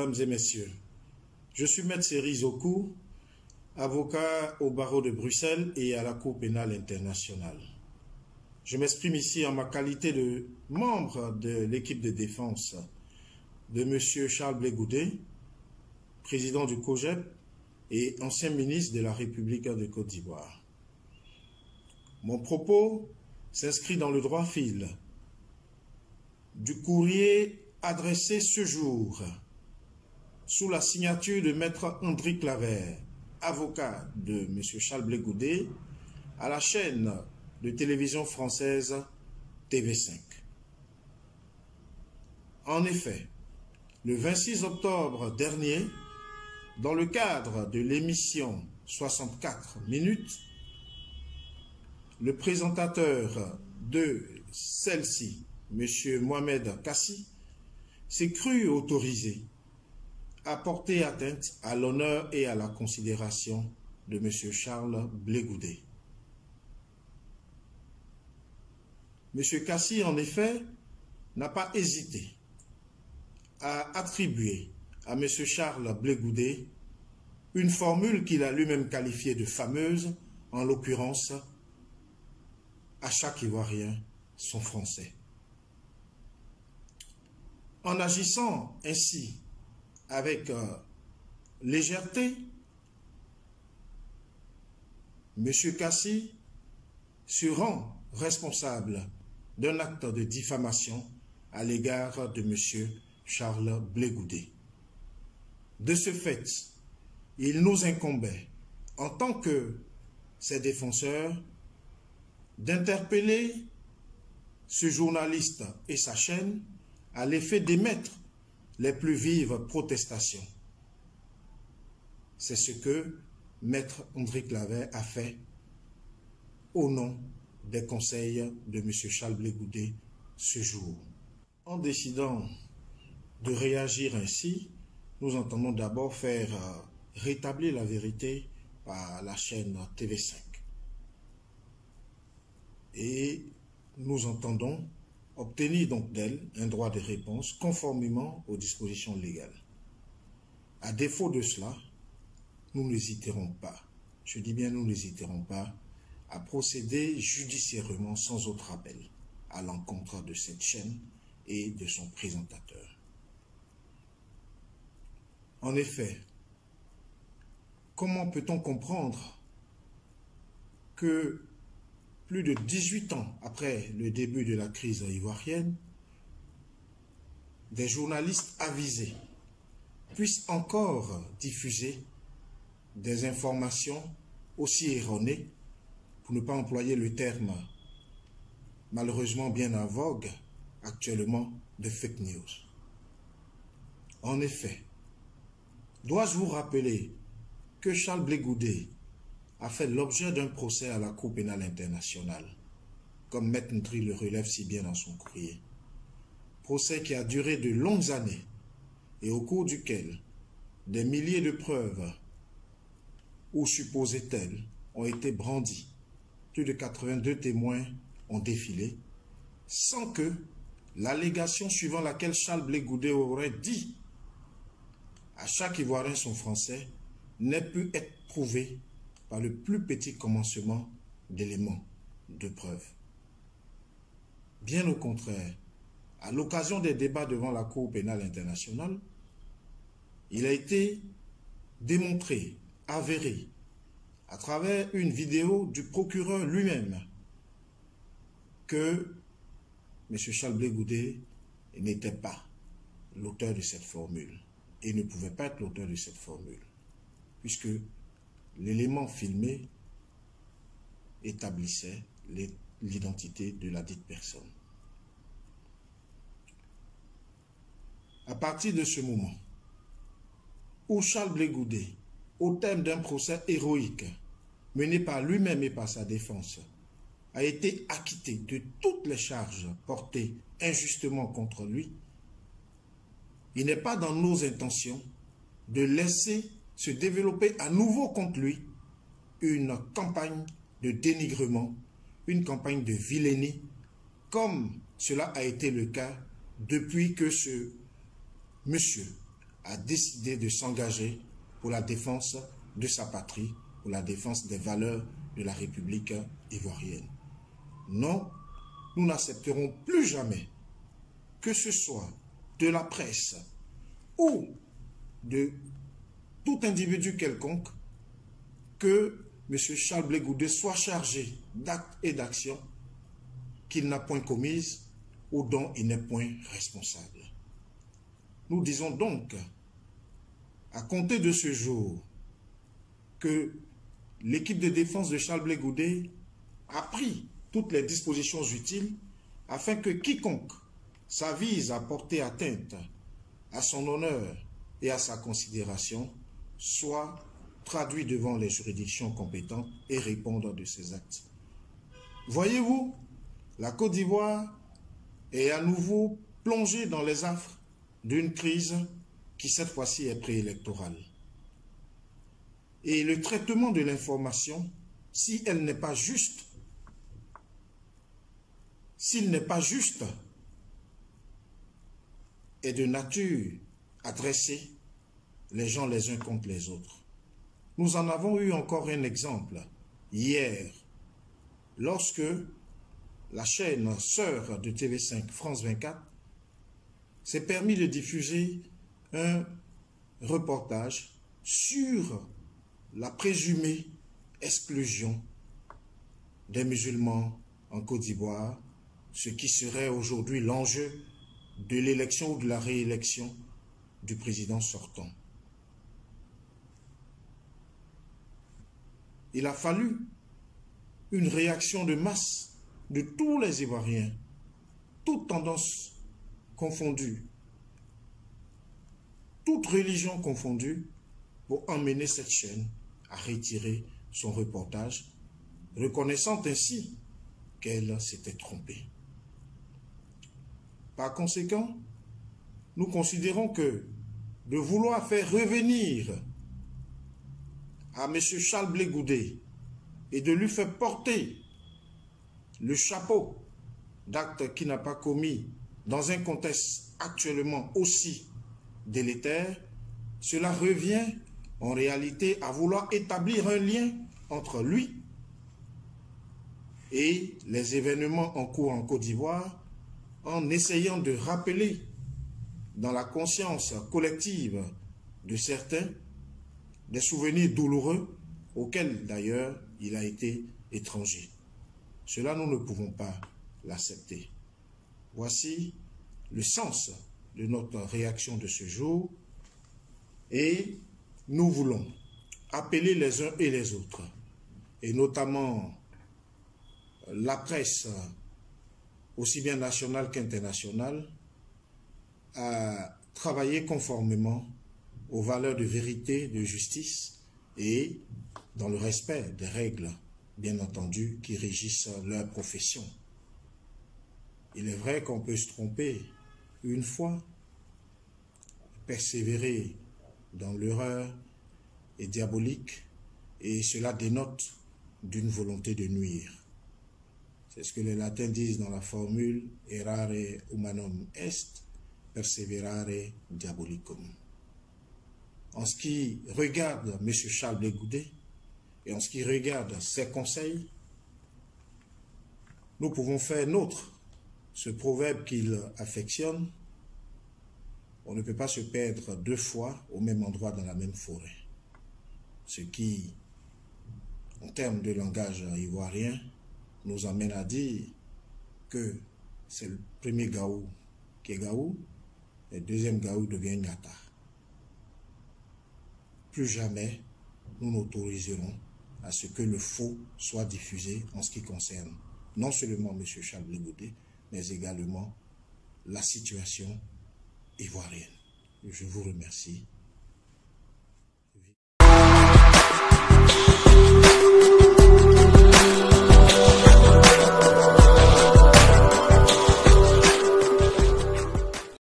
mesdames et messieurs. Je suis Maître Cerise Okou, avocat au barreau de Bruxelles et à la Cour pénale internationale. Je m'exprime ici en ma qualité de membre de l'équipe de défense de M. Charles Blé Goudé, président du COJEP et ancien ministre de la République de Côte d'Ivoire. Mon propos s'inscrit dans le droit fil du courrier adressé ce jour sous la signature de Maître André Claver, avocat de M. Charles Blé Goudé, à la chaîne de télévision française TV5. En effet, le 26 octobre dernier, dans le cadre de l'émission 64 minutes, le présentateur de celle-ci, M. Mohamed Kassi, s'est cru autorisé à porter atteinte à l'honneur et à la considération de M. Charles Blé Goudé. M. Kassi, en effet, n'a pas hésité à attribuer à M. Charles Blé Goudé une formule qu'il a lui-même qualifiée de fameuse, en l'occurrence, à chaque Ivoirien son français. En agissant ainsi avec légèreté, M. Kassi se rend responsable d'un acte de diffamation à l'égard de M. Charles Blé Goudé. De ce fait, il nous incombait, en tant que ses défenseurs, d'interpeller ce journaliste et sa chaîne à l'effet d'émettre les plus vives protestations. C'est ce que Maître André Claver a fait au nom des conseils de M. Charles Blé Goudé ce jour. En décidant de réagir ainsi, nous entendons d'abord faire rétablir la vérité par la chaîne TV5. Et nous entendons obtenir donc d'elle un droit de réponse conformément aux dispositions légales. À défaut de cela, nous n'hésiterons pas, je dis bien nous n'hésiterons pas, à procéder judiciairement sans autre appel à l'encontre de cette chaîne et de son présentateur. En effet, comment peut-on comprendre que plus de 18 ans après le début de la crise ivoirienne, des journalistes avisés puissent encore diffuser des informations aussi erronées, pour ne pas employer le terme malheureusement bien en vogue actuellement de fake news. En effet, dois-je vous rappeler que Charles Blé Goudé a fait l'objet d'un procès à la Cour pénale internationale, comme Maître Ndri le relève si bien dans son courrier. Procès qui a duré de longues années et au cours duquel des milliers de preuves, ou supposées telles, ont été brandies. Plus de 82 témoins ont défilé, sans que l'allégation suivant laquelle Charles Blé Goudé aurait dit à chaque Ivoirien son français n'ait pu être prouvée par le plus petit commencement d'éléments de preuve. Bien au contraire, à l'occasion des débats devant la Cour pénale internationale, il a été démontré, avéré, à travers une vidéo du procureur lui-même, que M. Charles Blé Goudé n'était pas l'auteur de cette formule et ne pouvait pas être l'auteur de cette formule, puisque l'élément filmé établissait l'identité de la dite personne. À partir de ce moment où Charles Blé Goudé, au terme d'un procès héroïque mené par lui-même et par sa défense, a été acquitté de toutes les charges portées injustement contre lui, il n'est pas dans nos intentions de laisser se développer à nouveau contre lui une campagne de dénigrement, une campagne de vilainie, comme cela a été le cas depuis que ce monsieur a décidé de s'engager pour la défense de sa patrie, pour la défense des valeurs de la République ivoirienne. Non, nous n'accepterons plus jamais que ce soit de la presse ou de tout individu quelconque que M. Charles Blé Goudé soit chargé d'actes et d'actions qu'il n'a point commises ou dont il n'est point responsable. Nous disons donc, à compter de ce jour, que l'équipe de défense de Charles Blé Goudé a pris toutes les dispositions utiles afin que quiconque s'avise à porter atteinte à son honneur et à sa considération soit traduit devant les juridictions compétentes et répondre de ses actes. Voyez-vous, la Côte d'Ivoire est à nouveau plongée dans les affres d'une crise qui cette fois-ci est préélectorale. Et le traitement de l'information, si elle n'est pas juste, s'il n'est pas juste, est de nature à dresser les gens les uns contre les autres. Nous en avons eu encore un exemple hier, lorsque la chaîne sœur de TV5, France 24, s'est permis de diffuser un reportage sur la présumée exclusion des musulmans en Côte d'Ivoire, ce qui serait aujourd'hui l'enjeu de l'élection ou de la réélection du président sortant. Il a fallu une réaction de masse de tous les Ivoiriens, toutes tendances confondues, toutes religions confondues, pour emmener cette chaîne à retirer son reportage, reconnaissant ainsi qu'elle s'était trompée. Par conséquent, nous considérons que de vouloir faire revenir à M. Charles Blé Goudé et de lui faire porter le chapeau d'actes qu'il n'a pas commis dans un contexte actuellement aussi délétère, cela revient en réalité à vouloir établir un lien entre lui et les événements en cours en Côte d'Ivoire, en essayant de rappeler dans la conscience collective de certains des souvenirs douloureux auxquels d'ailleurs il a été étranger. Cela, nous ne pouvons pas l'accepter. Voici le sens de notre réaction de ce jour et nous voulons appeler les uns et les autres, et notamment la presse, aussi bien nationale qu'internationale, à travailler conformément aux valeurs de vérité, de justice et dans le respect des règles, bien entendu, qui régissent leur profession. Il est vrai qu'on peut se tromper une fois, persévérer dans l'erreur est diabolique et cela dénote d'une volonté de nuire. C'est ce que les latins disent dans la formule « errare humanum est, perseverare diabolicum ». En ce qui regarde M. Charles Blé Goudé et en ce qui regarde ses conseils, nous pouvons faire nôtre ce proverbe qu'il affectionne: on ne peut pas se perdre deux fois au même endroit dans la même forêt. Ce qui, en termes de langage ivoirien, nous amène à dire que c'est le premier gaou qui est gaou, et le deuxième gaou devient Nyata. Plus jamais nous n'autoriserons à ce que le faux soit diffusé en ce qui concerne non seulement M. Charles Blé Goudé, mais également la situation ivoirienne. Je vous remercie.